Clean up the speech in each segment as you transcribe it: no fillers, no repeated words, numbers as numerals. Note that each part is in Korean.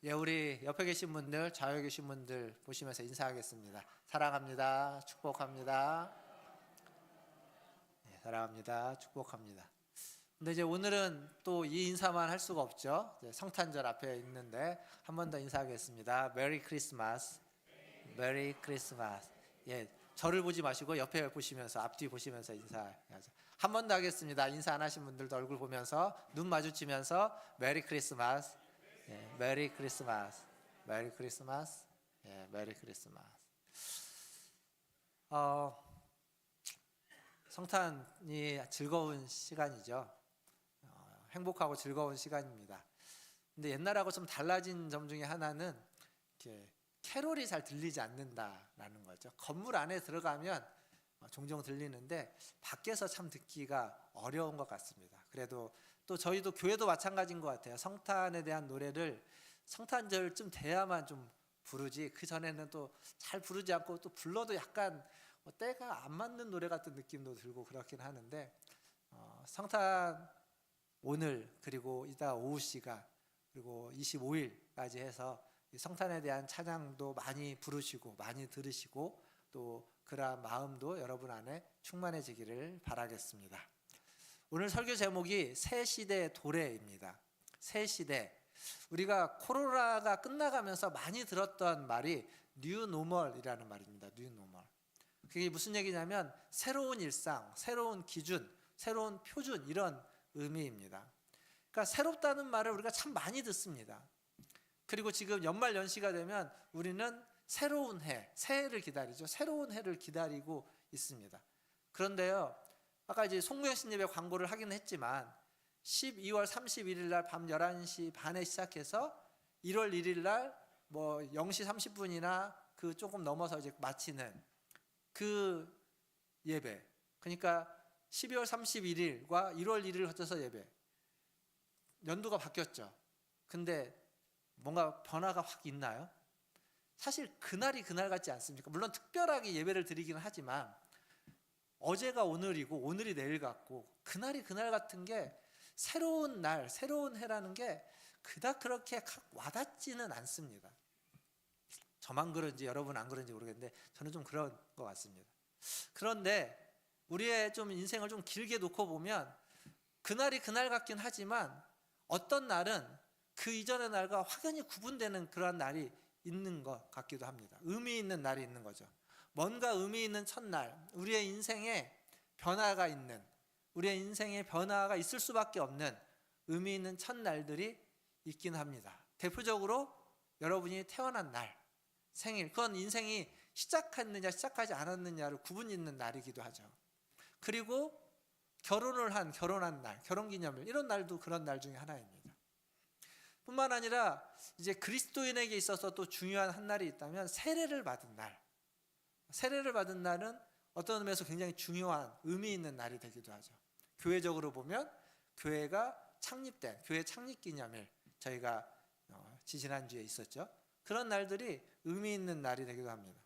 예, 우리 옆에 계신 분들, 좌우에 계신 분들 보시면서 인사하겠습니다. 사랑합니다. 축복합니다. 예, 사랑합니다. 축복합니다. 근데 이제 오늘은 또 이 인사만 할 수가 없죠. 이제 성탄절 앞에 있는데 한 번 더 인사하겠습니다. 메리 크리스마스. 메리 크리스마스. 예, 저를 보지 마시고 옆에 보시면서 앞뒤 보시면서 인사해야죠. 한 번 더 하겠습니다. 인사 안 하신 분들도 얼굴 보면서 눈 마주치면서 메리 크리스마스. 예, 메리 크리스마스. 메리 크리스마스. 예, 메리 크리스마스. 성탄이 즐거운 시간이죠. 행복하고 즐거운 시간입니다. 근데 옛날하고 좀 달라진 점 중에 하나는 이렇게 캐롤이 잘 들리지 않는다라는 거죠. 건물 안에 들어가면 종종 들리는데 밖에서 참 듣기가 어려운 것 같습니다. 그래도 또 저희도 교회도 마찬가지인 것 같아요. 성탄에 대한 노래를 성탄절쯤 돼야만 좀 부르지, 그 전에는 또 잘 부르지 않고 또 불러도 약간 때가 안 맞는 노래 같은 느낌도 들고 그렇긴 하는데, 성탄 오늘 그리고 이따 오후 시간 그리고 25일까지 해서 성탄에 대한 찬양도 많이 부르시고 많이 들으시고 또 그러한 마음도 여러분 안에 충만해지기를 바라겠습니다. 오늘 설교 제목이 새 시대 도래입니다. 새 시대. 우리가 코로나가 끝나가면서 많이 들었던 말이 뉴 노멀이라는 말입니다. 뉴 노멀. 그게 무슨 얘기냐면 새로운 일상, 새로운 기준, 새로운 표준, 이런 의미입니다. 그러니까 새롭다는 말을 우리가 참 많이 듣습니다. 그리고 지금 연말 연시가 되면 우리는 새로운 해, 새해를 기다리죠. 새로운 해를 기다리고 있습니다. 그런데요, 아까 이제 송구영신 예배 광고를 하긴 했지만 12월 31일 날 밤 11시 반에 시작해서 1월 1일 날 뭐 0시 30분이나 그 조금 넘어서 이제 마치는 그 예배, 그러니까 12월 31일과 1월 1일을 거쳐서 예배, 연도가 바뀌었죠. 근데 뭔가 변화가 확 있나요? 사실 그날이 그날 같지 않습니까? 물론 특별하게 예배를 드리기는 하지만 어제가 오늘이고 오늘이 내일 같고 그날이 그날 같은 게, 새로운 날, 새로운 해라는 게 그닥 그렇게 와닿지는 않습니다. 저만 그런지 여러분 안 그런지 모르겠는데 저는 좀 그런 것 같습니다. 그런데 우리의 좀 인생을 좀 길게 놓고 보면 그날이 그날 같긴 하지만 어떤 날은 그 이전의 날과 확연히 구분되는 그러한 날이 있는 것 같기도 합니다. 의미 있는 날이 있는 거죠. 뭔가 의미 있는 첫날, 우리의 인생에 변화가 있는, 우리의 인생에 변화가 있을 수밖에 없는 의미 있는 첫날들이 있긴 합니다. 대표적으로 여러분이 태어난 날, 생일, 그건 인생이 시작했느냐 시작하지 않았느냐를 구분 있는 날이기도 하죠. 그리고 결혼한 날, 결혼기념일, 이런 날도 그런 날 중에 하나입니다. 뿐만 아니라 이제 그리스도인에게 있어서 또 중요한 한 날이 있다면 세례를 받은 날. 세례를 받은 날은 어떤 의미에서 굉장히 중요한 의미 있는 날이 되기도 하죠. 교회적으로 보면 교회가 창립된 교회 창립기념일, 저희가 지지난주에 있었죠. 그런 날들이 의미 있는 날이 되기도 합니다.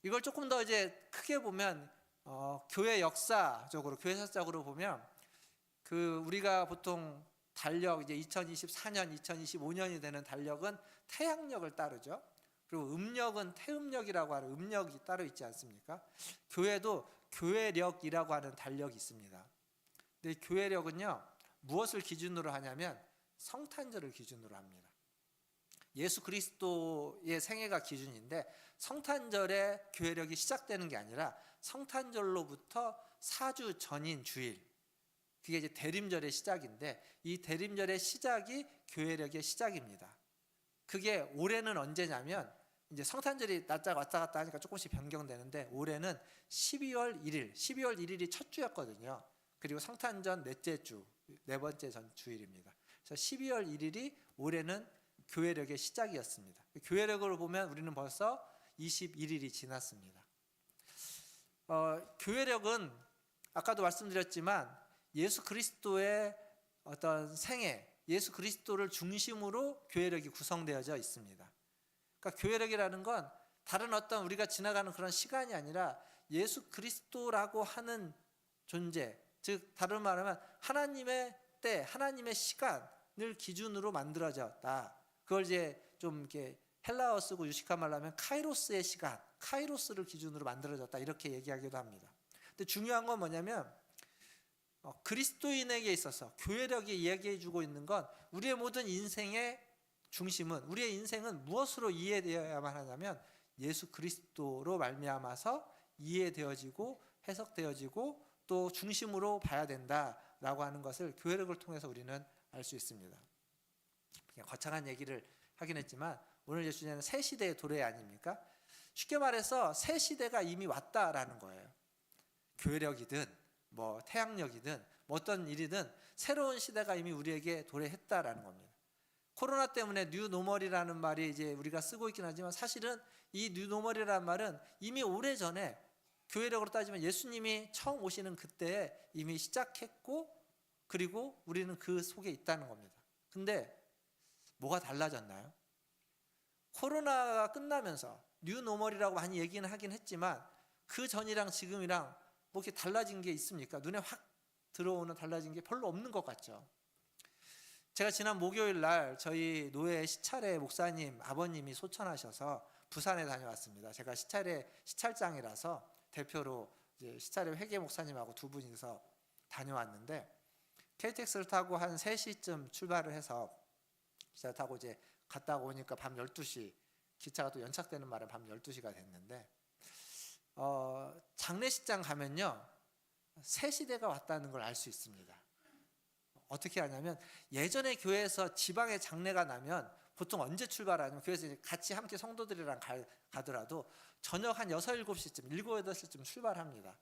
이걸 조금 더 이제 크게 보면 교회 역사적으로, 교회사적으로 보면 그 우리가 보통 달력, 이제 2024년, 2025년이 되는 달력은 태양력을 따르죠. 그리고 음력은 태음력이라고 하는 음력이 따로 있지 않습니까? 교회도 교회력이라고 하는 달력이 있습니다. 근데 교회력은요, 무엇을 기준으로 하냐면 성탄절을 기준으로 합니다. 예수 그리스도의 생애가 기준인데 성탄절에 교회력이 시작되는 게 아니라 성탄절로부터 4주 전인 주일, 그게 이제 대림절의 시작인데 이 대림절의 시작이 교회력의 시작입니다. 그게 올해는 언제냐면, 이제 성탄절이 날짜가 왔다 갔다 하니까 조금씩 변경되는데 올해는 12월 1일, 12월 1일이 첫 주였거든요. 그리고 성탄전 넷째 주, 네 번째 전 주일입니다. 그래서 12월 1일이 올해는 교회력의 시작이었습니다. 교회력으로 보면 우리는 벌써 21일이 지났습니다. 교회력은 아까도 말씀드렸지만 예수 그리스도의 어떤 생애, 예수 그리스도를 중심으로 교회력이 구성되어져 있습니다. 그러니까 교회력이라는 건 다른 어떤 우리가 지나가는 그런 시간이 아니라 예수 그리스도라고 하는 존재, 즉 다른 말로 하면 하나님의 때, 하나님의 시간을 기준으로 만들어졌다. 그걸 이제 좀 이렇게 헬라어 쓰고 유식한 말로 하면 카이로스의 시간, 카이로스를 기준으로 만들어졌다 이렇게 얘기하기도 합니다. 근데 중요한 건 뭐냐면 그리스도인에게 있어서 교회력이 이야기해주고 있는 건 우리의 모든 인생의 중심은, 우리의 인생은 무엇으로 이해되어야만 하냐면 예수 그리스도로 말미암아서 이해되어지고 해석되어지고 또 중심으로 봐야 된다라고 하는 것을 교회력을 통해서 우리는 알 수 있습니다. 그냥 거창한 얘기를 하긴 했지만 오늘 이제 주제는 새 시대의 도래 아닙니까? 쉽게 말해서 새 시대가 이미 왔다라는 거예요. 교회력이든 뭐 태양력이든 뭐 어떤 일이든 새로운 시대가 이미 우리에게 도래했다라는 겁니다. 코로나 때문에 뉴노멀이라는 말이 이제 우리가 쓰고 있긴 하지만 사실은 이 뉴노멀이라는 말은 이미 오래전에 교회력으로 따지면 예수님이 처음 오시는 그때에 이미 시작했고 그리고 우리는 그 속에 있다는 겁니다. 근데 뭐가 달라졌나요? 코로나가 끝나면서 뉴노멀이라고 많이 얘기는 하긴 했지만 그 전이랑 지금이랑 뭐 이렇게 달라진 게 있습니까? 눈에 확 들어오는 달라진 게 별로 없는 것 같죠. 제가 지난 목요일 날 저희 노회 시찰회 목사님 아버님이 소천하셔서 부산에 다녀왔습니다. 제가 시찰장이라서 대표로 이제 시찰회 회계 목사님하고 두 분이서 다녀왔는데 KTX를 타고 한 3시쯤 출발을 해서 기차 타고 이제 갔다 오니까 밤 12시, 기차가 또 연착되는 말에 밤 12시가 됐는데 장례식장 가면요 새 시대가 왔다는 걸 알 수 있습니다. 어떻게 하냐면 예전에 교회에서 지방에 장례가 나면 보통 언제 출발하냐면 교회에서 같이 함께 성도들이랑 가더라도 저녁 한 6, 7시쯤 7, 8시쯤 출발합니다.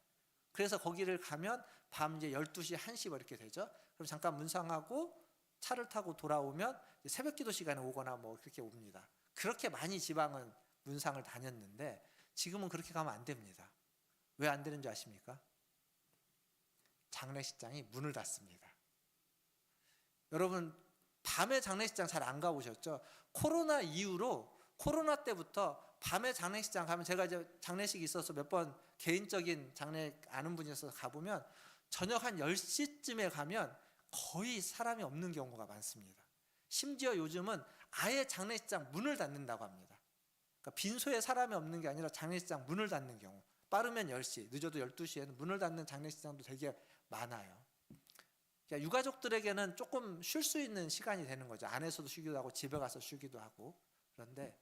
그래서 거기를 가면 밤 이제 12시, 1시 뭐 이렇게 되죠. 그럼 잠깐 문상하고 차를 타고 돌아오면 새벽 기도 시간에 오거나 뭐 그렇게 옵니다. 그렇게 많이 지방은 문상을 다녔는데 지금은 그렇게 가면 안 됩니다. 왜 안 되는 줄 아십니까? 장례식장이 문을 닫습니다. 여러분 밤에 장례식장 잘 안 가보셨죠? 코로나 이후로 코로나 때부터 밤에 장례식장 가면 제가 이제 장례식이 있어서 몇 번 개인적인 장례 아는 분이 있어서 가보면 저녁 한 10시쯤에 가면 거의 사람이 없는 경우가 많습니다. 심지어 요즘은 아예 장례식장 문을 닫는다고 합니다. 그러니까 빈소에 사람이 없는 게 아니라 장례식장 문을 닫는 경우, 빠르면 10시, 늦어도 12시에는 문을 닫는 장례식장도 되게 많아요. 그러니까 유가족들에게는 조금 쉴 수 있는 시간이 되는 거죠. 안에서도 쉬기도 하고 집에 가서 쉬기도 하고. 그런데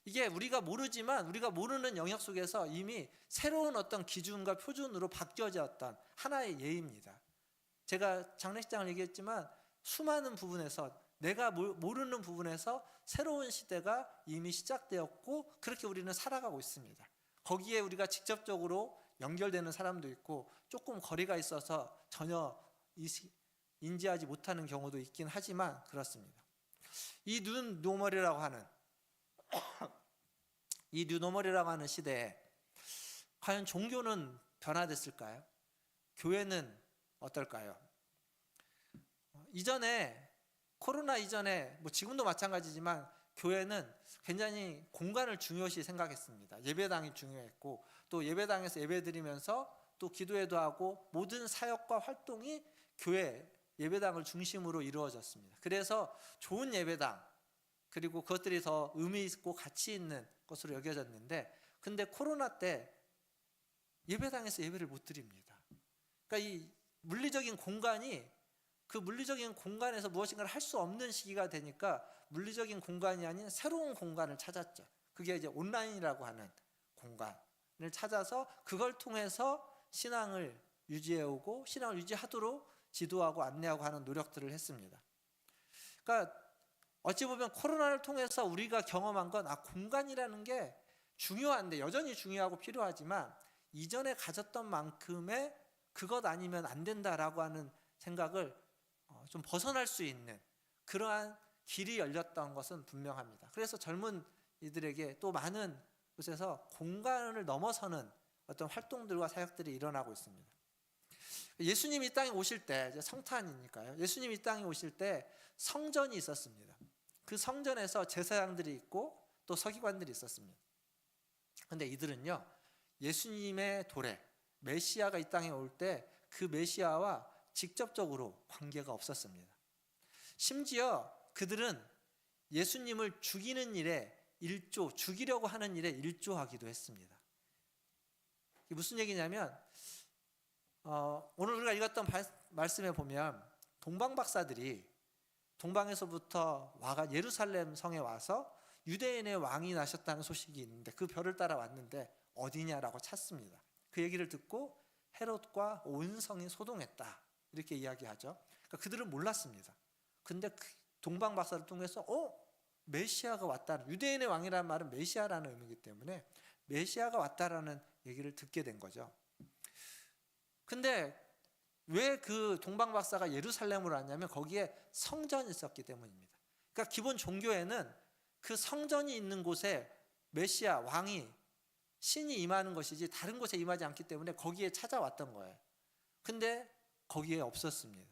이게 우리가 모르지만 우리가 모르는 영역 속에서 이미 새로운 어떤 기준과 표준으로 바뀌어졌던 하나의 예입니다. 제가 장례식장을 얘기했지만 수많은 부분에서 내가 모르는 부분에서 새로운 시대가 이미 시작되었고 그렇게 우리는 살아가고 있습니다. 거기에 우리가 직접적으로 연결되는 사람도 있고 조금 거리가 있어서 전혀 인지하지 못하는 경우도 있긴 하지만 그렇습니다. 이 뉴노멀이라고 하는 시대에 과연 종교는 변화됐을까요? 교회는 어떨까요? 이전에 코로나 이전에 뭐 지금도 마찬가지지만 교회는 굉장히 공간을 중요시 생각했습니다. 예배당이 중요했고 또 예배당에서 예배드리면서 또 기도회도 하고 모든 사역과 활동이 교회 예배당을 중심으로 이루어졌습니다. 그래서 좋은 예배당 그리고 그것들이 더 의미 있고 가치 있는 것으로 여겨졌는데 근데 코로나 때 예배당에서 예배를 못 드립니다. 그러니까 이 물리적인 공간이 그 물리적인 공간에서 무엇인가를 할 수 없는 시기가 되니까 물리적인 공간이 아닌 새로운 공간을 찾았죠. 그게 이제 온라인이라고 하는 공간을 찾아서 그걸 통해서 신앙을 유지해오고 신앙을 유지하도록 지도하고 안내하고 하는 노력들을 했습니다. 그러니까 어찌 보면 코로나를 통해서 우리가 경험한 건 공간이라는 게 중요한데 여전히 중요하고 필요하지만 이전에 가졌던 만큼의 그것 아니면 안 된다라고 하는 생각을 좀 벗어날 수 있는 그러한 길이 열렸던 것은 분명합니다. 그래서 젊은 이들에게 또 많은 곳에서 공간을 넘어서는 어떤 활동들과 사역들이 일어나고 있습니다. 예수님이 이 땅에 오실 때 이제 성탄이니까요. 예수님이 이 땅에 오실 때 성전이 있었습니다. 그 성전에서 제사장들이 있고 또 서기관들이 있었습니다. 그런데 이들은요 예수님의 도래 메시아가 이 땅에 올 때 그 메시아와 직접적으로 관계가 없었습니다. 심지어 그들은 예수님을 죽이는 일에 죽이려고 하는 일에 일조하기도 했습니다. 이게 무슨 얘기냐면 오늘 우리가 읽었던 말씀에 보면 동방박사들이 동방에서부터 예루살렘 성에 와서 유대인의 왕이 나셨다는 소식이 있는데 그 별을 따라 왔는데 어디냐라고 찾습니다. 그 얘기를 듣고 헤롯과 온 성이 소동했다 이렇게 이야기하죠. 그러니까 그들은 몰랐습니다. 근데 동방박사를 통해서 메시아가 왔다는, 유대인의 왕이라는 말은 메시아라는 의미이기 때문에 메시아가 왔다라는 얘기를 듣게 된 거죠. 근데 왜 그 동방박사가 예루살렘으로 왔냐면 거기에 성전이 있었기 때문입니다. 그러니까 기본 종교에는 그 성전이 있는 곳에 메시아, 왕이, 신이 임하는 것이지 다른 곳에 임하지 않기 때문에 거기에 찾아왔던 거예요. 근데 거기에 없었습니다.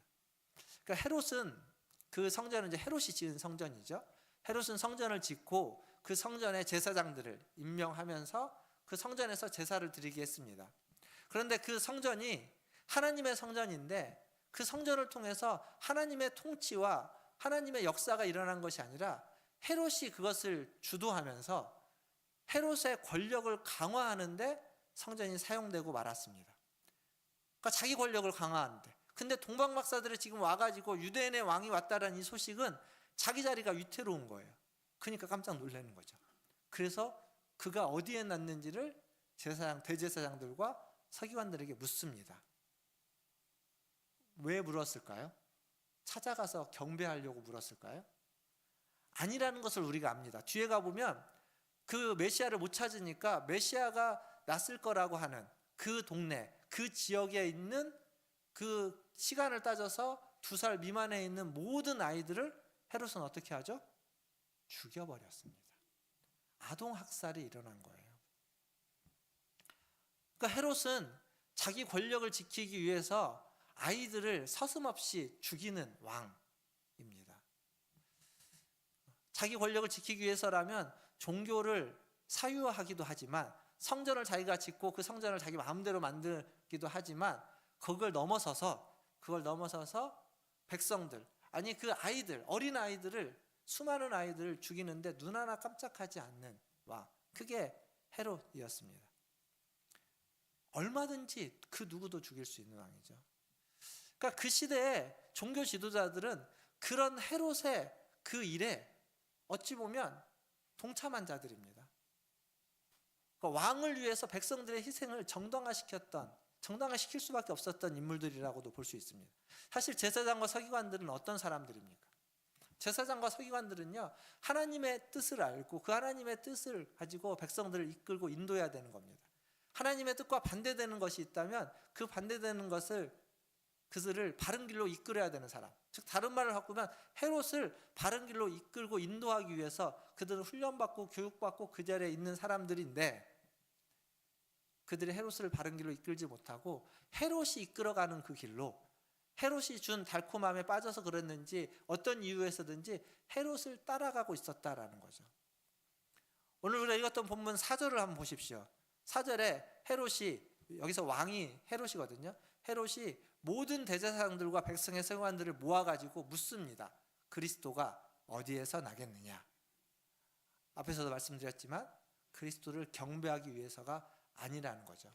그러니까 헤롯은, 그 성전은 이제 헤롯이 지은 성전이죠. 헤롯은 성전을 짓고 그 성전에 제사장들을 임명하면서 그 성전에서 제사를 드리게 했습니다. 그런데 그 성전이 하나님의 성전인데 그 성전을 통해서 하나님의 통치와 하나님의 역사가 일어난 것이 아니라 헤롯이 그것을 주도하면서 헤롯의 권력을 강화하는데 성전이 사용되고 말았습니다. 그러니까 자기 권력을 강화하는데, 근데 동방박사들이 지금 와가지고 유대인의 왕이 왔다는 이 소식은 자기 자리가 위태로운 거예요. 그러니까 깜짝 놀라는 거죠. 그래서 그가 어디에 났는지를 대제사장들과 서기관들에게 묻습니다. 왜 물었을까요? 찾아가서 경배하려고 물었을까요? 아니라는 것을 우리가 압니다. 뒤에 가보면 그 메시아를 못 찾으니까 메시아가 났을 거라고 하는 그 동네, 그 지역에 있는, 그 시간을 따져서 2살 미만에 있는 모든 아이들을 헤롯은 어떻게 하죠? 죽여버렸습니다. 아동학살이 일어난 거예요. 그러니까 헤롯은 자기 권력을 지키기 위해서 아이들을 서슴없이 죽이는 왕입니다. 자기 권력을 지키기 위해서라면 종교를 사유화하기도 하지만, 성전을 자기가 짓고 그 성전을 자기 마음대로 만들기도 하지만, 그걸 넘어서서 백성들, 아니 그 아이들, 어린 아이들을, 수많은 아이들을 죽이는데 눈 하나 깜짝하지 않는 왕, 그게 헤롯이었습니다. 얼마든지 그 누구도 죽일 수 있는 왕이죠. 그러니까 그 시대에 종교 지도자들은 그런 헤롯의 그 일에 어찌 보면 동참한 자들입니다. 그러니까 왕을 위해서 백성들의 희생을 정당화시킬 수밖에 없었던 인물들이라고도 볼 수 있습니다. 사실 제사장과 서기관들은 어떤 사람들입니까? 제사장과 서기관들은요, 하나님의 뜻을 알고 그 하나님의 뜻을 가지고 백성들을 이끌고 인도해야 되는 겁니다. 하나님의 뜻과 반대되는 것이 있다면 그 반대되는 그들을 바른 길로 이끌어야 되는 사람, 즉 다른 말을 바꾸면 헤롯을 바른 길로 이끌고 인도하기 위해서 그들은 훈련받고 교육받고 그 자리에 있는 사람들인데, 그들이 헤롯을 바른 길로 이끌지 못하고 헤롯이 이끌어가는 그 길로, 헤롯이 준 달콤함에 빠져서 그랬는지 어떤 이유에서든지 헤롯을 따라가고 있었다라는 거죠. 오늘 우리가 읽었던 본문 4절을 한번 보십시오. 4절에 헤롯이, 여기서 왕이 헤롯이거든요. 헤롯이 모든 대제사장들과 백성의 서기관들을 모아가지고 묻습니다. 그리스도가 어디에서 나겠느냐. 앞에서도 말씀드렸지만 그리스도를 경배하기 위해서가 아니라는 거죠.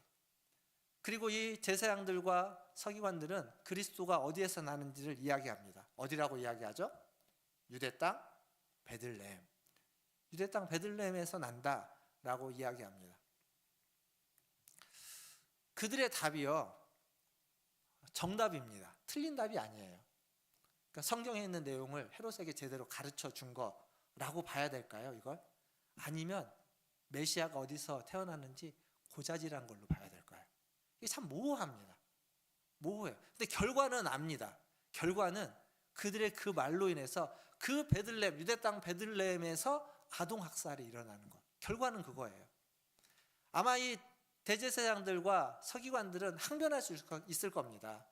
그리고 이 제사장들과 서기관들은 그리스도가 어디에서 나는지를 이야기합니다. 어디라고 이야기하죠? 유대 땅 베들레헴. 유대 땅 베들레헴에서 난다라고 이야기합니다. 그들의 답이요, 정답입니다. 틀린 답이 아니에요. 그러니까 성경에 있는 내용을 헤롯에게 제대로 가르쳐 준 거라고 봐야 될까요, 이걸? 아니면 메시아가 어디서 태어났는지 고자질한 걸로 봐야 될까요? 이게 참 모호합니다. 모호해요. 근데 결과는 압니다. 결과는 그들의 그 말로 인해서 그 베들레헴, 유대 땅 베들레헴에서 아동 학살이 일어나는 것. 결과는 그거예요. 아마 이 대제사장들과 서기관들은 항변할 수 있을 겁니다.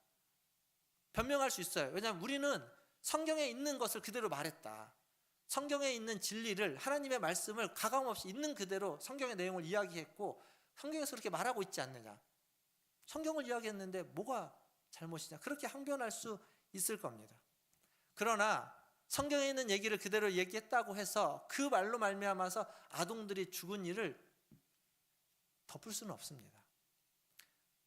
변명할 수 있어요. 왜냐하면 우리는 성경에 있는 것을 그대로 말했다. 성경에 있는 진리를, 하나님의 말씀을 가감없이 있는 그대로 성경의 내용을 이야기했고 성경에서 그렇게 말하고 있지 않느냐. 성경을 이야기했는데 뭐가 잘못이냐. 그렇게 항변할 수 있을 겁니다. 그러나 성경에 있는 얘기를 그대로 얘기했다고 해서 그 말로 말미암아서 아동들이 죽은 일을 덮을 수는 없습니다.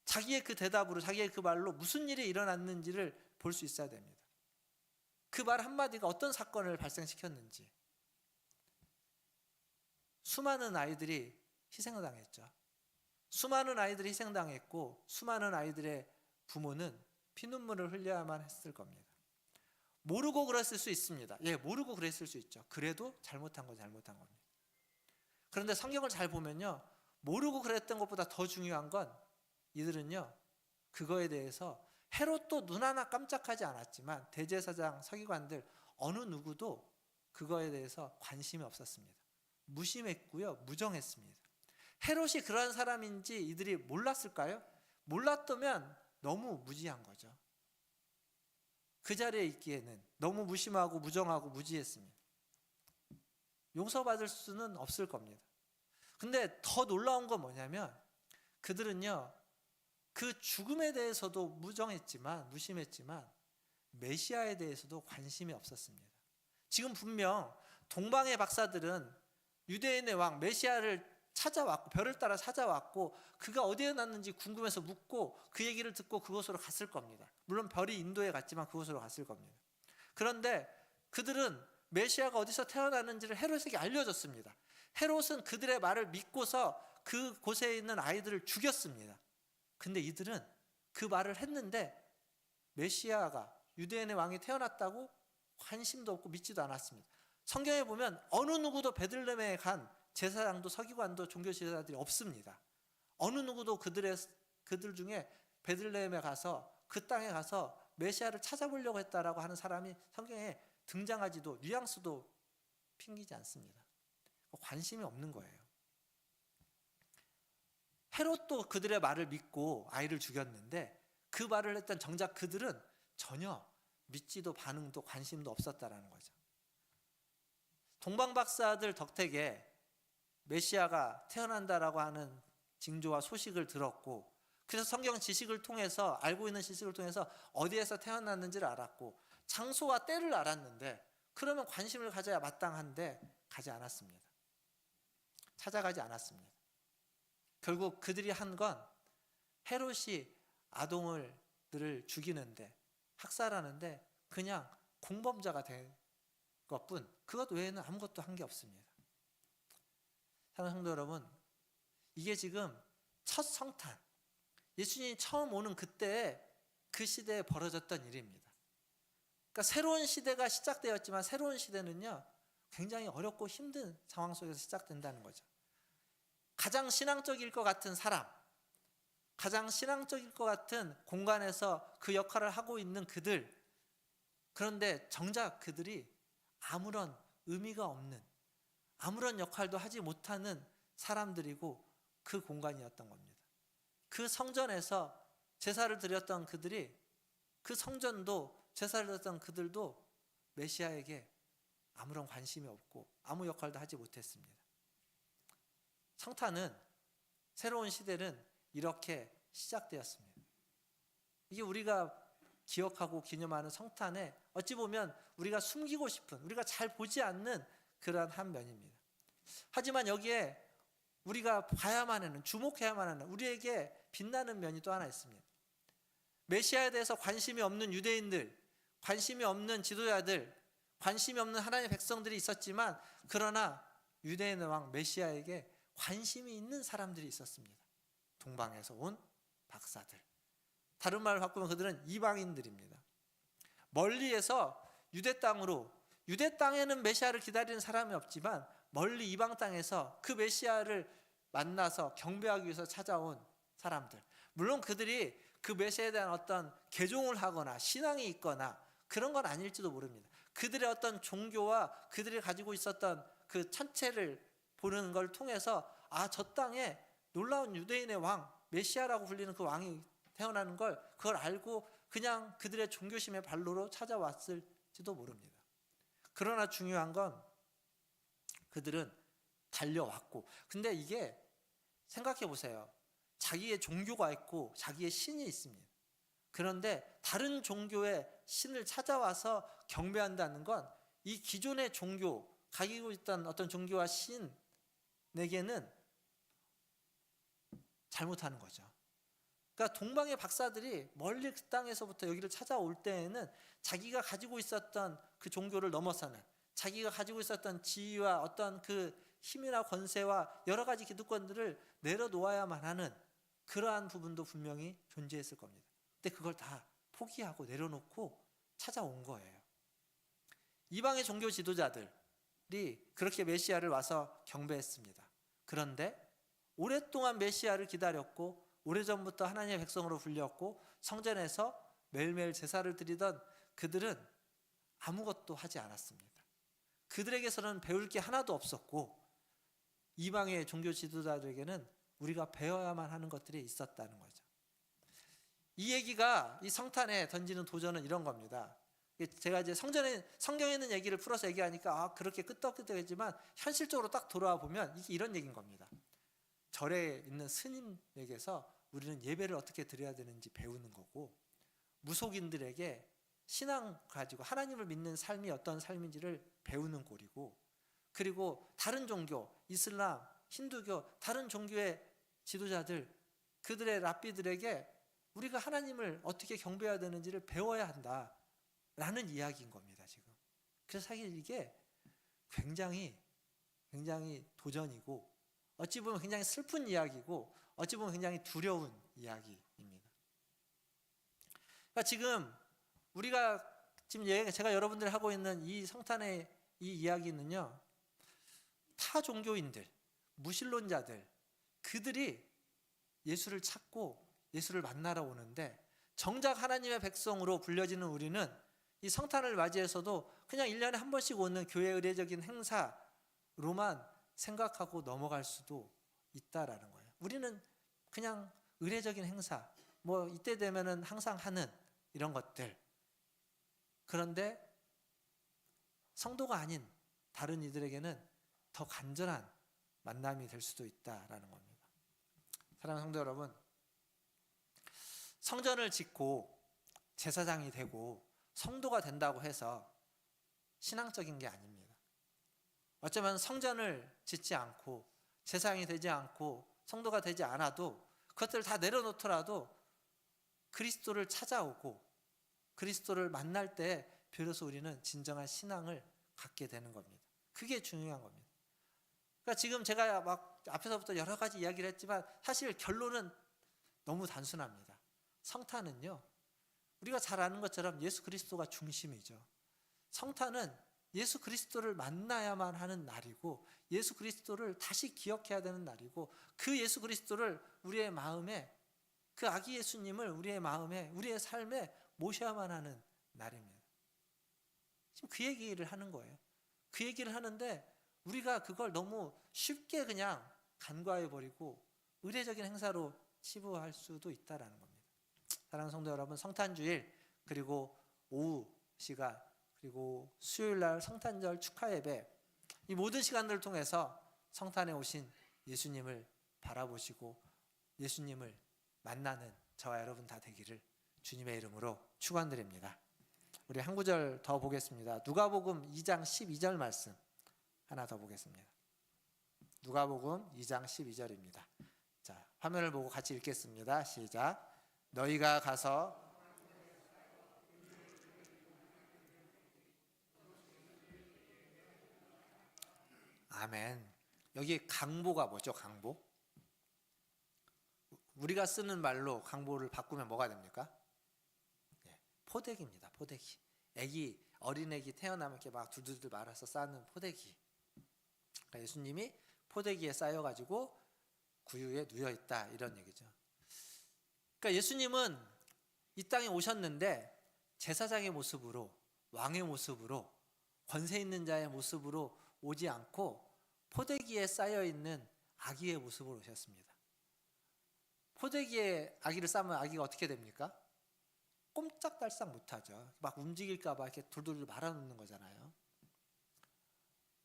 자기의 그 대답으로, 자기의 그 말로 무슨 일이 일어났는지를 볼 수 있어야 됩니다. 그 말 한마디가 어떤 사건을 발생시켰는지. 수많은 아이들이 희생당했죠. 수많은 아이들이 희생당했고 수많은 아이들의 부모는 피눈물을 흘려야만 했을 겁니다. 모르고 그랬을 수 있습니다. 예, 모르고 그랬을 수 있죠. 그래도 잘못한 건 잘못한 겁니다. 그런데 성경을 잘 보면요, 모르고 그랬던 것보다 더 중요한 건 이들은요, 그거에 대해서 헤롯도 눈 하나 깜짝하지 않았지만 대제사장, 서기관들 어느 누구도 그거에 대해서 관심이 없었습니다. 무심했고요, 무정했습니다. 헤롯이 그러한 사람인지 이들이 몰랐을까요? 몰랐다면 너무 무지한 거죠. 그 자리에 있기에는 너무 무심하고 무정하고 무지했습니다. 용서받을 수는 없을 겁니다. 근데 더 놀라운 건 뭐냐면 그들은요, 그 죽음에 대해서도 무정했지만, 무심했지만 메시아에 대해서도 관심이 없었습니다. 지금 분명 동방의 박사들은 유대인의 왕 메시아를 찾아왔고, 별을 따라 찾아왔고, 그가 어디에 났는지 궁금해서 묻고 그 얘기를 듣고 그곳으로 갔을 겁니다. 물론 별이 인도에 갔지만 그곳으로 갔을 겁니다. 그런데 그들은 메시아가 어디서 태어났는지를 헤롯에게 알려줬습니다. 헤롯은 그들의 말을 믿고서 그 곳에 있는 아이들을 죽였습니다. 근데 이들은 그 말을 했는데 메시아가, 유대인의 왕이 태어났다고 관심도 없고 믿지도 않았습니다. 성경에 보면 어느 누구도 베들레헴에 간 제사장도 서기관도 종교 지도자들이 없습니다. 어느 누구도 그들 중에 베들레헴에 가서, 그 땅에 가서 메시아를 찾아보려고 했다라고 하는 사람이 성경에 등장하지도, 뉘앙스도 핑기지 않습니다. 관심이 없는 거예요. 헤롯도 그들의 말을 믿고 아이를 죽였는데 그 말을 했던 정작 그들은 전혀 믿지도 반응도 관심도 없었다라는 거죠. 동방박사들 덕택에 메시아가 태어난다라고 하는 징조와 소식을 들었고, 그래서 성경 지식을 통해서, 알고 있는 지식을 통해서 어디에서 태어났는지를 알았고 장소와 때를 알았는데, 그러면 관심을 가져야 마땅한데 가지 않았습니다. 찾아가지 않았습니다. 결국 그들이 한 건 헤롯이 아동들을 죽이는데, 학살하는데 그냥 공범자가 된 것뿐, 그것 외에는 아무것도 한 게 없습니다. 사랑하는 성도 여러분, 이게 지금 첫 성탄, 예수님이 처음 오는 그때에 그 시대에 벌어졌던 일입니다. 그러니까 새로운 시대가 시작되었지만 새로운 시대는요, 굉장히 어렵고 힘든 상황 속에서 시작된다는 거죠. 가장 신앙적일 것 같은 사람, 가장 신앙적일 것 같은 공간에서 그 역할을 하고 있는 그들, 그런데 정작 그들이 아무런 의미가 없는, 아무런 역할도 하지 못하는 사람들이고 그 공간이었던 겁니다. 그 성전에서 제사를 드렸던 그들이, 그 성전도 제사를 드렸던 그들도 메시아에게 아무런 관심이 없고 아무 역할도 하지 못했습니다. 성탄은, 새로운 시대는 이렇게 시작되었습니다. 이게 우리가 기억하고 기념하는 성탄에 어찌 보면 우리가 숨기고 싶은, 우리가 잘 보지 않는 그러한 한 면입니다. 하지만 여기에 우리가 봐야만 하는, 주목해야만 하는, 우리에게 빛나는 면이 또 하나 있습니다. 메시아에 대해서 관심이 없는 유대인들, 관심이 없는 지도자들, 관심이 없는 하나님의 백성들이 있었지만, 그러나 유대인의 왕 메시아에게 관심이 있는 사람들이 있었습니다. 동방에서 온 박사들, 다른 말을 바꾸면 그들은 이방인들입니다. 멀리에서 유대 땅으로, 유대 땅에는 메시아를 기다리는 사람이 없지만 멀리 이방 땅에서 그 메시아를 만나서 경배하기 위해서 찾아온 사람들, 물론 그들이 그 메시아에 대한 어떤 개종을 하거나 신앙이 있거나 그런 건 아닐지도 모릅니다. 그들의 어떤 종교와 그들이 가지고 있었던 그 천체를 보는 걸 통해서, 아, 저 땅에 놀라운 유대인의 왕, 메시아라고 불리는 그 왕이 태어나는 걸, 그걸 알고 그냥 그들의 종교심의 발로로 찾아왔을지도 모릅니다. 그러나 중요한 건 그들은 달려왔고, 근데 이게 생각해 보세요. 자기의 종교가 있고 자기의 신이 있습니다. 그런데 다른 종교의 신을 찾아와서 경배한다는 건 이 기존의 종교, 가지고 있던 어떤 종교와 신에게는 잘못하는 거죠. 그러니까 동방의 박사들이 멀리 그 땅에서부터 여기를 찾아올 때에는 자기가 가지고 있었던 그 종교를 넘어서는, 자기가 가지고 있었던 지위와 어떤 그 힘이나 권세와 여러 가지 기득권들을 내려놓아야만 하는 그러한 부분도 분명히 존재했을 겁니다. 근데 그걸 다 포기하고 내려놓고 찾아온 거예요. 이방의 종교 지도자들이 그렇게 메시아를 와서 경배했습니다. 그런데 오랫동안 메시아를 기다렸고 오래전부터 하나님의 백성으로 불렸고 성전에서 매일매일 제사를 드리던 그들은 아무것도 하지 않았습니다. 그들에게서는 배울 게 하나도 없었고 이방의 종교 지도자들에게는 우리가 배워야만 하는 것들이 있었다는 거죠. 이 얘기가 이 성탄에 던지는 도전은 이런 겁니다. 제가 이제 성경에 있는 얘기를 풀어서 얘기하니까 그렇게 끄떡끄떡했지만 현실적으로 딱 돌아와 보면 이게 이런 얘기인 겁니다. 절에 있는 스님에게서 우리는 예배를 어떻게 드려야 되는지 배우는 거고, 무속인들에게 신앙 가지고 하나님을 믿는 삶이 어떤 삶인지를 배우는 꼴이고, 그리고 다른 종교, 이슬람, 힌두교, 다른 종교의 지도자들, 그들의 랍비들에게 우리가 하나님을 어떻게 경배해야 되는지를 배워야 한다라는 이야기인 겁니다, 지금. 그래서 사실 이게 굉장히 도전이고, 어찌 보면 굉장히 슬픈 이야기고, 어찌 보면 굉장히 두려운 이야기입니다. 그러니까 지금 제가 여러분들이 하고 있는 이 성탄의 이 이야기는요, 타 종교인들, 무신론자들, 그들이 예수를 찾고 예수를 만나러 오는데, 정작 하나님의 백성으로 불려지는 우리는 이 성탄을 맞이해서도 그냥 1년에 한 번씩 오는 교회 의례적인 행사로만 생각하고 넘어갈 수도 있다라는 거예요. 우리는 그냥 의례적인 행사, 이때 되면은 항상 하는 이런 것들. 그런데 성도가 아닌 다른 이들에게는 더 간절한 만남이 될 수도 있다라는 겁니다. 사랑하는 성도 여러분, 성전을 짓고 제사장이 되고 성도가 된다고 해서 신앙적인 게 아닙니다. 어쩌면 성전을 짓지 않고 제사장이 되지 않고 성도가 되지 않아도 그것들을 다 내려놓더라도 그리스도를 찾아오고 그리스도를 만날 때 비로소 우리는 진정한 신앙을 갖게 되는 겁니다. 그게 중요한 겁니다. 그러니까 지금 제가 막 앞에서부터 여러 가지 이야기를 했지만 사실 결론은 너무 단순합니다. 성탄은요, 우리가 잘 아는 것처럼 예수 그리스도가 중심이죠. 성탄은 예수 그리스도를 만나야만 하는 날이고, 예수 그리스도를 다시 기억해야 되는 날이고, 그 예수 그리스도를 우리의 마음에, 그 아기 예수님을 우리의 마음에, 우리의 삶에 모셔야만 하는 날입니다. 지금 그 얘기를 하는 거예요. 그 얘기를 하는데 우리가 그걸 너무 쉽게 그냥 간과해버리고 의례적인 행사로 치부할 수도 있다라는 겁니다. 사랑하는 성도 여러분, 성탄주일, 그리고 오후 시간, 그리고 수요일날 성탄절 축하 예배, 이 모든 시간들을 통해서 성탄에 오신 예수님을 바라보시고 예수님을 만나는 저와 여러분 다 되기를 주님의 이름으로 축원드립니다. 우리 한 구절 더 보겠습니다. 누가복음 2장 12절 말씀 하나 더 보겠습니다. 누가복음 2장 12절입니다. 자, 화면을 보고 같이 읽겠습니다. 시작. 너희가 가서 아멘. 여기 강보가 뭐죠? 강보? 우리가 쓰는 말로 강보를 바꾸면 뭐가 됩니까? 포대기입니다. 포대기. 어린애기 태어나면 이렇게 막 둘둘둘 말아서 쌓는 포대기. 그러니까 예수님이 포대기에 쌓여가지고 구유에 누여 있다, 이런 얘기죠. 그러니까 예수님은 이 땅에 오셨는데 제사장의 모습으로, 왕의 모습으로, 권세 있는 자의 모습으로 오지 않고 포대기에 쌓여 있는 아기의 모습으로 오셨습니다. 포대기에 아기를 쌓으면 아기가 어떻게 됩니까? 꼼짝달싹 못하죠. 막 움직일까 봐 이렇게 돌돌돌 말아놓는 거잖아요.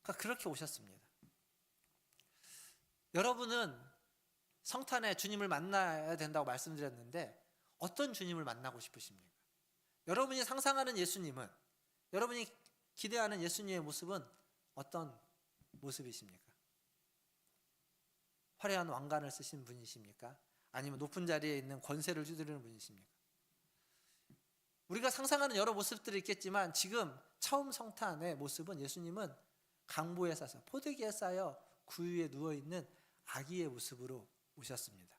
그러니까 그렇게 오셨습니다. 여러분은 성탄에 주님을 만나야 된다고 말씀드렸는데 어떤 주님을 만나고 싶으십니까? 여러분이 상상하는 예수님은, 여러분이 기대하는 예수님의 모습은 어떤 모습이십니까? 화려한 왕관을 쓰신 분이십니까? 아니면 높은 자리에 있는 권세를 휘두르는 분이십니까? 우리가 상상하는 여러 모습들이 있겠지만 지금 처음 성탄의 모습은 예수님은 강보에 싸서 포대기에 쌓여 구유에 누워있는 아기의 모습으로 오셨습니다.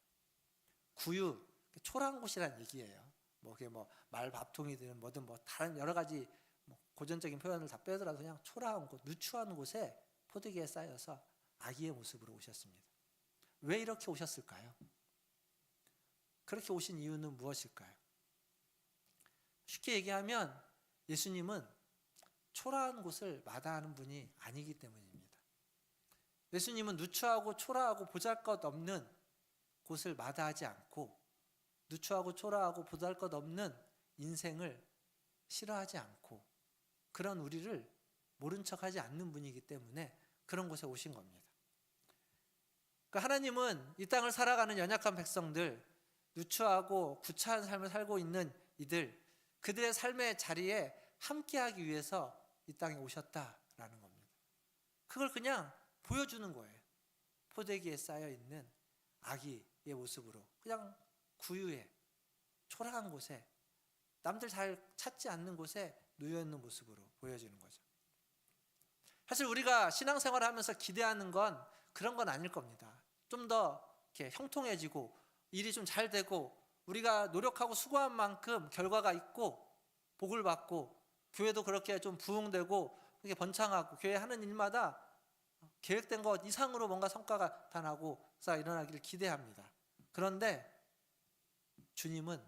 구유, 초라한 곳이란 얘기예요. 그게 말밥통이든 뭐든 다른 여러 가지 고전적인 표현을 다 빼더라도 그냥 초라한 곳, 누추한 곳에 포대기에 쌓여서 아기의 모습으로 오셨습니다. 왜 이렇게 오셨을까요? 그렇게 오신 이유는 무엇일까요? 쉽게 얘기하면 예수님은 초라한 곳을 마다하는 분이 아니기 때문입니다. 예수님은 누추하고 초라하고 보잘것없는 곳을 마다하지 않고 누추하고 초라하고 보잘것없는 인생을 싫어하지 않고 그런 우리를 모른 척하지 않는 분이기 때문에 그런 곳에 오신 겁니다. 그러니까 하나님은 이 땅을 살아가는 연약한 백성들, 누추하고 구차한 삶을 살고 있는 이들, 그들의 삶의 자리에 함께하기 위해서 이 땅에 오셨다라는 겁니다. 그걸 그냥 보여주는 거예요. 포대기에 쌓여있는 아기의 모습으로 그냥 구유에 초라한 곳에 남들 잘 찾지 않는 곳에 놓여있는 모습으로 보여지는 거죠. 사실 우리가 신앙생활을 하면서 기대하는 건 그런 건 아닐 겁니다. 좀 더 이렇게 형통해지고 일이 좀 잘 되고 우리가 노력하고 수고한 만큼 결과가 있고 복을 받고 교회도 그렇게 좀 부흥되고 그렇게 번창하고 교회 하는 일마다 계획된 것 이상으로 뭔가 성과가 나타나고 일어나기를 기대합니다. 그런데 주님은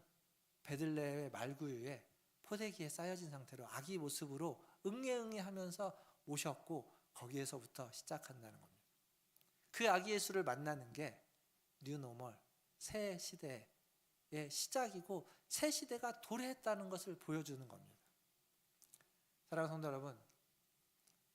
베들레헴의 말구유에 포대기에 쌓여진 상태로 아기 모습으로 응애응애하면서 오셨고 거기에서부터 시작한다는 겁니다. 그 아기 예수를 만나는 게 뉴노멀, 새 시대의 시작이고 새 시대가 도래했다는 것을 보여주는 겁니다. 사랑하는 성도 여러분,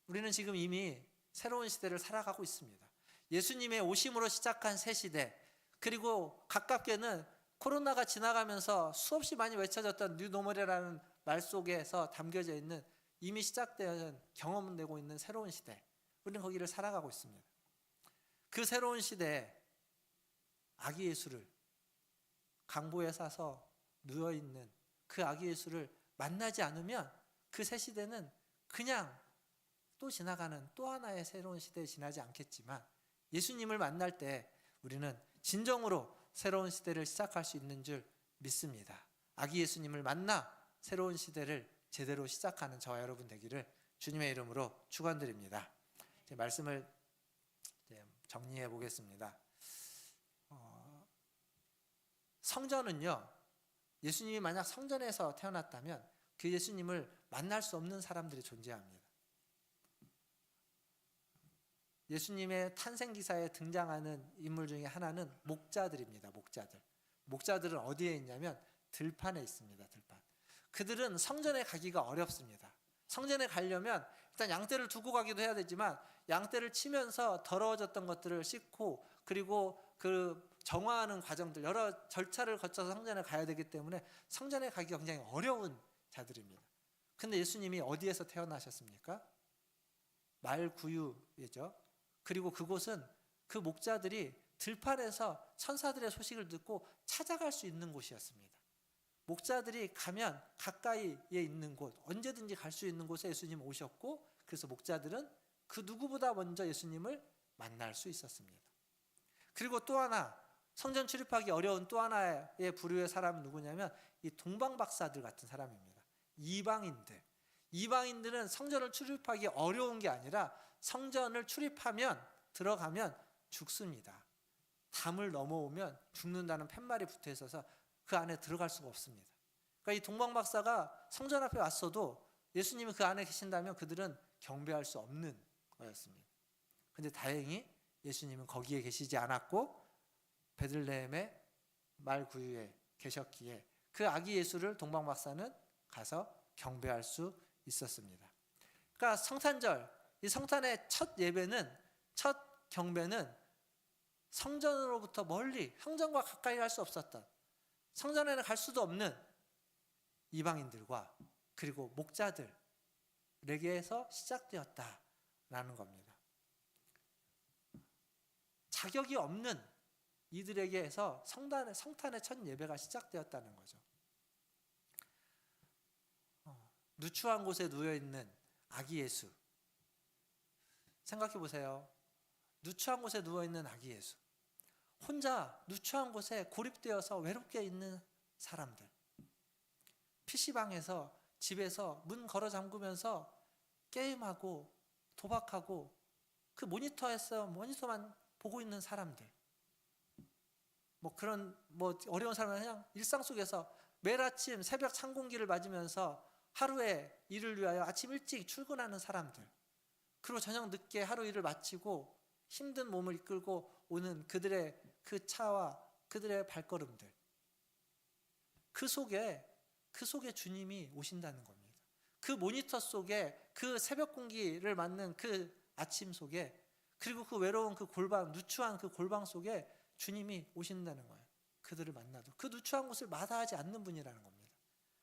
우리는 지금 이미 새로운 시대를 살아가고 있습니다. 예수님의 오심으로 시작한 새 시대, 그리고 가깝게는 코로나가 지나가면서 수없이 많이 외쳐졌던 뉴노멀이라는 말 속에서 담겨져 있는 이미 시작된 경험되고 있는 새로운 시대, 우리는 거기를 살아가고 있습니다. 그 새로운 시대에 아기 예수를 강보에 싸서 누워있는 그 아기 예수를 만나지 않으면 그 새 시대는 그냥 또 지나가는 또 하나의 새로운 시대에 지나지 않겠지만 예수님을 만날 때 우리는 진정으로 새로운 시대를 시작할 수 있는 줄 믿습니다. 아기 예수님을 만나 새로운 시대를 제대로 시작하는 저와 여러분 되기를 주님의 이름으로 축원드립니다. 제 말씀을 정리해 보겠습니다. 성전은요, 예수님이 만약 성전에서 태어났다면 그 예수님을 만날 수 없는 사람들이 존재합니다. 예수님의 탄생 기사에 등장하는 인물 중에 하나는 목자들입니다. 목자들은 어디에 있냐면 들판에 있습니다. 들판. 그들은 성전에 가기가 어렵습니다. 성전에 가려면 일단 양떼를 두고 가기도 해야 되지만 양떼를 치면서 더러워졌던 것들을 씻고 그리고 그 정화하는 과정들 여러 절차를 거쳐서 성전에 가야 되기 때문에 성전에 가기가 굉장히 어려운 자들입니다. 근데 예수님이 어디에서 태어나셨습니까? 말구유이죠. 그리고 그곳은 그 목자들이 들판에서 천사들의 소식을 듣고 찾아갈 수 있는 곳이었습니다. 목자들이 가면 가까이에 있는 곳, 언제든지 갈 수 있는 곳에 예수님 오셨고 그래서 목자들은 그 누구보다 먼저 예수님을 만날 수 있었습니다. 그리고 또 하나 성전 출입하기 어려운 또 하나의 부류의 사람은 누구냐면 이 동방박사들 같은 사람입니다. 이방인들은 성전을 출입하기 어려운 게 아니라 성전을 출입하면 들어가면 죽습니다. 담을 넘어오면 죽는다는 팻말이 붙어 있어서 그 안에 들어갈 수가 없습니다. 그러니까 이 동방박사가 성전 앞에 왔어도 예수님이 그 안에 계신다면 그들은 경배할 수 없는 거였습니다. 그런데 다행히 예수님은 거기에 계시지 않았고 베들레헴의 말구유에 계셨기에 그 아기 예수를 동방박사는 가서 경배할 수 있었습니다. 그러니까 성탄절, 이 성탄의 첫 예배는, 첫 경배는 성전으로부터 멀리, 성전과 가까이 갈 수 없었던, 성전에는 갈 수도 없는 이방인들과 그리고 목자들의 이들에게서 시작되었다라는 겁니다. 자격이 없는 이들에게서 성탄의 첫 예배가 시작되었다는 거죠. 누추한 곳에 누워있는 아기 예수, 생각해 보세요. 누추한 곳에 누워있는 아기 예수, 혼자 누추한 곳에 고립되어서 외롭게 있는 사람들, PC방에서 집에서 문 걸어 잠그면서 게임하고 도박하고 그 모니터만 보고 있는 사람들, 그런 어려운 사람은 그냥 일상 속에서 매일 아침 새벽 찬 공기를 맞으면서 하루의 일을 위하여 아침 일찍 출근하는 사람들, 그리고 저녁 늦게 하루 일을 마치고 힘든 몸을 이끌고 오는 그들의 그 차와 그들의 발걸음들, 그 속에 주님이 오신다는 겁니다. 그 모니터 속에, 그 새벽 공기를 맞는 그 아침 속에, 그리고 그 외로운 그 골방, 누추한 그 골방 속에 주님이 오신다는 거예요. 그들을 만나도 그 누추한 곳을 마다하지 않는 분이라는 겁니다.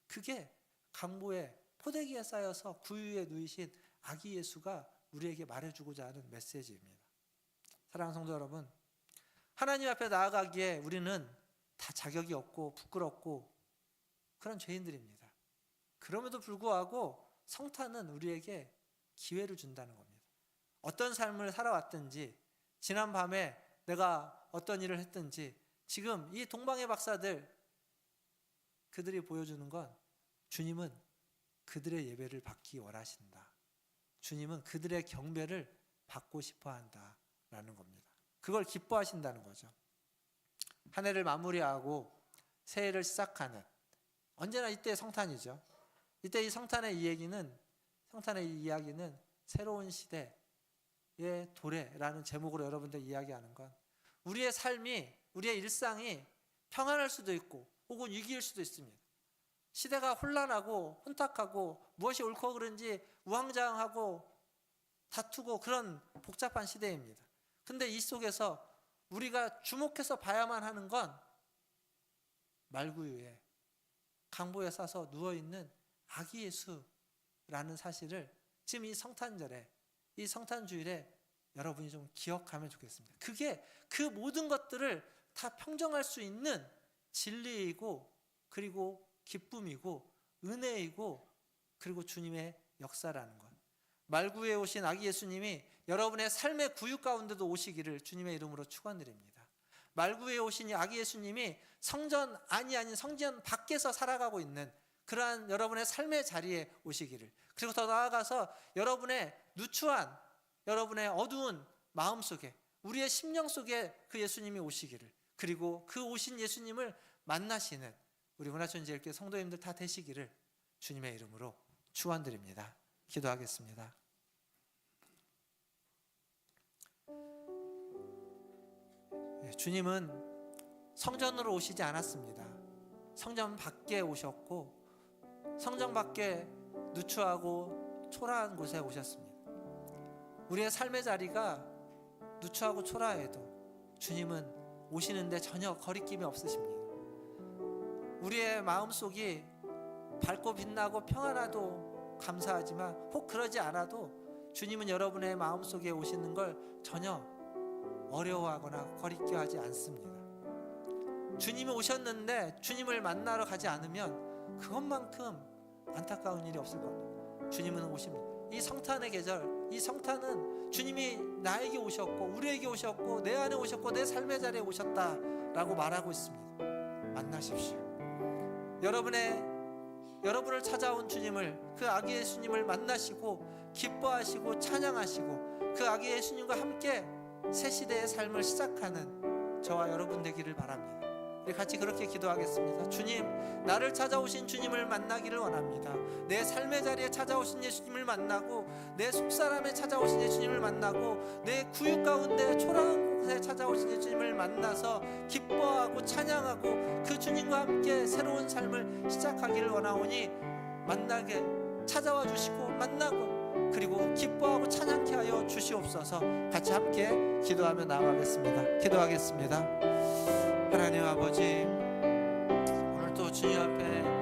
그게 강보에 포대기에 쌓여서 구유에 누이신 아기 예수가 우리에게 말해주고자 하는 메시지입니다. 사랑하는 성도 여러분, 하나님 앞에 나아가기에 우리는 다 자격이 없고 부끄럽고 그런 죄인들입니다. 그럼에도 불구하고 성탄은 우리에게 기회를 준다는 겁니다. 어떤 삶을 살아왔든지, 지난 밤에 내가 어떤 일을 했든지, 지금 이 동방의 박사들, 그들이 보여주는 건 주님은 그들의 예배를 받기 원하신다. 주님은 그들의 경배를 받고 싶어 한다라는 겁니다. 그걸 기뻐하신다는 거죠. 한 해를 마무리하고 새해를 시작하는, 언제나 이때 성탄이죠. 이때 이 성탄의 이야기는 새로운 시대의 도래라는 제목으로 여러분들 이야기하는 건, 우리의 삶이, 우리의 일상이 평안할 수도 있고 혹은 위기일 수도 있습니다. 시대가 혼란하고 혼탁하고 무엇이 옳고 그른지 우왕좌왕하고 다투고 그런 복잡한 시대입니다. 근데 이 속에서 우리가 주목해서 봐야만 하는 건 말구유에, 강보에 싸서 누워있는 아기 예수라는 사실을 지금 이 성탄절에, 이 성탄주일에 여러분이 좀 기억하면 좋겠습니다. 그게 그 모든 것들을 다 평정할 수 있는 진리이고, 그리고 기쁨이고 은혜이고, 그리고 주님의 역사라는 것. 말구유에 오신 아기 예수님이 여러분의 삶의 구유 가운데도 오시기를 주님의 이름으로 축원드립니다. 말구유에 오신 이 아기 예수님이 성전 안이 아닌 성전 밖에서 살아가고 있는 그러한 여러분의 삶의 자리에 오시기를, 그리고 더 나아가서 여러분의 누추한, 여러분의 어두운 마음 속에, 우리의 심령 속에 그 예수님이 오시기를, 그리고 그 오신 예수님을 만나시는 우리 문화촌지엘교회 성도님들 다 되시기를 주님의 이름으로 축원드립니다. 기도하겠습니다. 주님은 성전으로 오시지 않았습니다. 성전 밖에 오셨고, 성전 밖에 누추하고 초라한 곳에 오셨습니다. 우리의 삶의 자리가 누추하고 초라해도 주님은 오시는데 전혀 거리낌이 없으십니다. 우리의 마음속이 밝고 빛나고 평안하도 감사하지만, 혹 그러지 않아도 주님은 여러분의 마음속에 오시는 걸 전혀 어려워하거나 거리껴하지 않습니다. 주님이 오셨는데 주님을 만나러 가지 않으면 그것만큼 안타까운 일이 없을 겁니다. 주님은 오십니다. 이 성탄의 계절, 이 성탄은 주님이 나에게 오셨고 우리에게 오셨고 내 안에 오셨고 내 삶의 자리에 오셨다라고 말하고 있습니다. 만나십시오. 여러분을 찾아온 주님을, 그 아기 예수님을 만나시고 기뻐하시고 찬양하시고 그 아기 예수님과 함께 새 시대의 삶을 시작하는 저와 여러분 되기를 바랍니다. 우리 같이 그렇게 기도하겠습니다. 주님, 나를 찾아오신 주님을 만나기를 원합니다. 내 삶의 자리에 찾아오신 예수님을 만나고, 내 속사람에 찾아오신 예수님을 만나고, 내 구육 가운데 초라한 곳에 찾아오신 예수님을 만나서 기뻐하고 찬양하고 그 주님과 함께 새로운 삶을 시작하기를 원하오니, 만나게 찾아와 주시고 만나고 그리고 기뻐하고 찬양케 하여 주시옵소서. 같이 함께 기도하며 나아가겠습니다. 기도하겠습니다. 하나님 아버지, 오늘 또 주님 앞에